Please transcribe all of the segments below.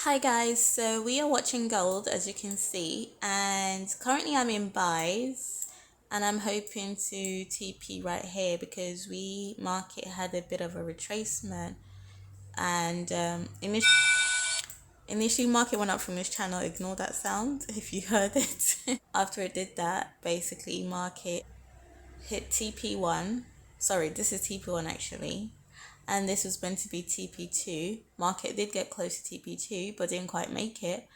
Hi guys, so we are watching gold as you can see, and currently I'm in buys and I'm hoping to TP right here because we market had a bit of a retracement, and initially market went up from this channel. Ignore that sound if you heard it. After it did that, basically market hit TP1. Sorry, this is TP1 actually, and this was meant to be TP2. Market did get close to TP2 but didn't quite make it,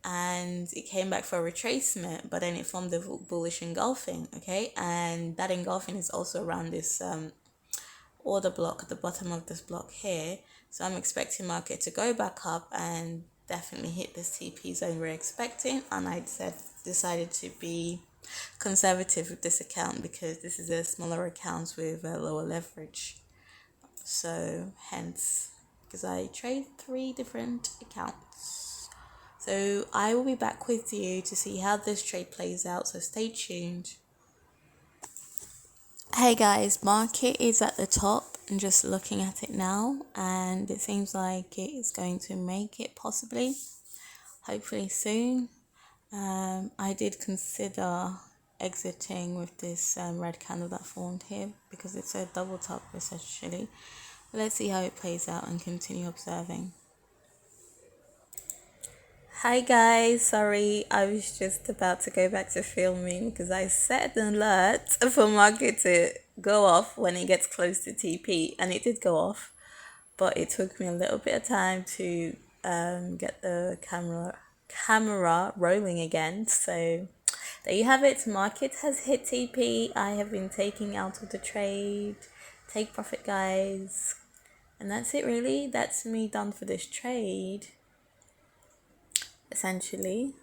and it came back for a retracement, but then it formed the bullish engulfing. Okay, and that engulfing is also around this order block at the bottom of this block here. So I'm expecting market to go back up and definitely hit this TP zone we're expecting, and I decided to be conservative with this account because this is a smaller account with a lower leverage. So hence, because I trade 3 different accounts. So I will be back with you to see how this trade plays out, so stay tuned. Hey guys, market is at the top and just looking at it now, and it seems like it is going to make it possibly, hopefully soon. I did consider exiting with this red candle that formed here because it's a double top essentially. Let's see how it plays out and continue observing. Hi guys, sorry, I was just about to go back to filming because I set an alert for market to go off when it gets close to TP, and it did go off, but it took me a little bit of time to get the camera rolling again. So there you have it, market has hit TP. I have been taking out of the trade. Take profit guys, and that's it really. That's me done for this trade essentially.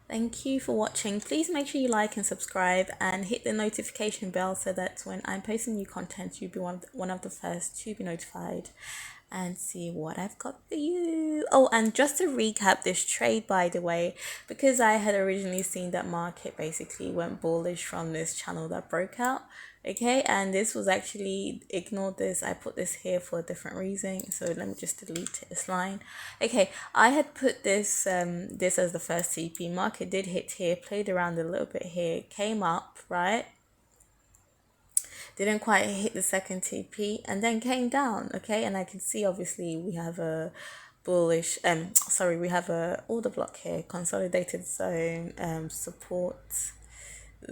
Thank you for watching. Please make sure you like and subscribe and hit the notification bell so that when I'm posting new content, you'll be one of the first to be notified and see what I've got for you. Oh, and just to recap this trade, by the way, because I had originally seen that market basically went bullish from this channel that broke out. Okay, and this was actually, ignore this, I put this here for a different reason, so let me just delete this line. Okay, I had put this this as the first TP. Market did hit here, played around a little bit here, came up, right, didn't quite hit the second TP, and then came down. Okay, and I can see obviously we have a bullish we have a order block here, consolidated zone, support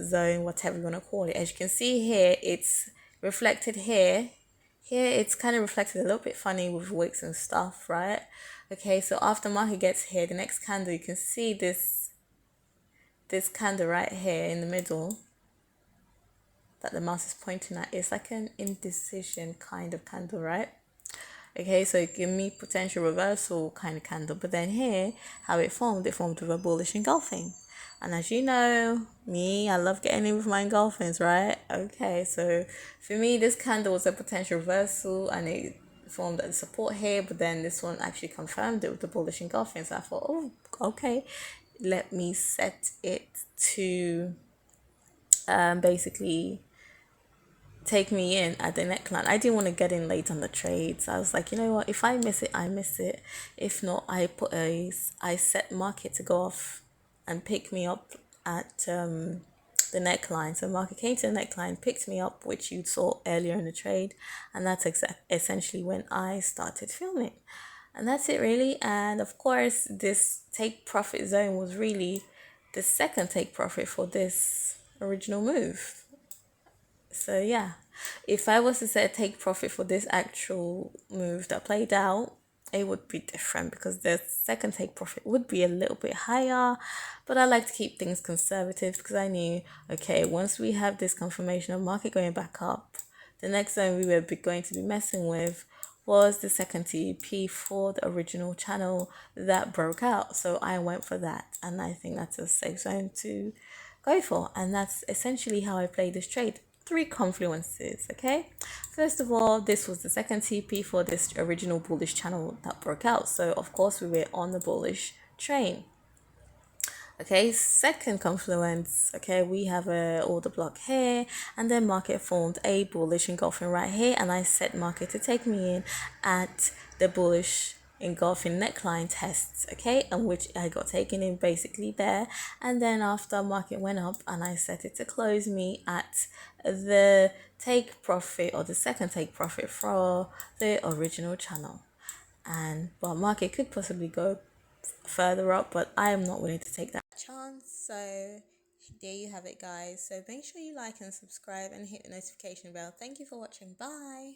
zone, whatever you want to call it. As you can see here, it's reflected here. Here it's kind of reflected a little bit funny with wicks and stuff, right? Okay, so after market gets here, the next candle, you can see this candle right here in the middle that the mouse is pointing at. It's like an indecision kind of candle, right? Okay, so it gave me potential reversal kind of candle, but then here how it formed with a bullish engulfing. And as you know me, I love getting in with my engulfings, right? Okay, so for me this candle was a potential reversal and it formed a support here, but then this one actually confirmed it with the bullish engulfing. So I thought, oh, okay, let me set it to basically take me in at the neckline. I didn't want to get in late on the trades. I was like, you know what, if I miss it, I miss it. If not, I set market to go off and pick me up at the neckline. So market came to the neckline, picked me up, which you saw earlier in the trade, and that's essentially when I started filming. And that's it really. And of course, this take profit zone was really the second take profit for this original move. So yeah, if I was to say take profit for this actual move that played out, it would be different because the second take profit would be a little bit higher. But I like to keep things conservative because I knew, okay, once we have this confirmation of market going back up, the next zone we were going to be messing with was the second TP for the original channel that broke out. So I went for that, and I think that's a safe zone to go for. And that's essentially how I played this trade. 3 confluences. Okay, first of all, this was the second TP for this original bullish channel that broke out, so of course we were on the bullish train. Okay, second confluence, okay, we have a order block here, and then market formed a bullish engulfing right here, and I set market to take me in at the bullish engulfing neckline tests, okay, and which I got taken in basically there. And then after market went up and I set it to close me at the take profit, or the second take profit for the original channel. And well, market could possibly go further up, but I am not willing to take that chance. So there you have it, guys. So make sure you like and subscribe and hit the notification bell. Thank you for watching. Bye.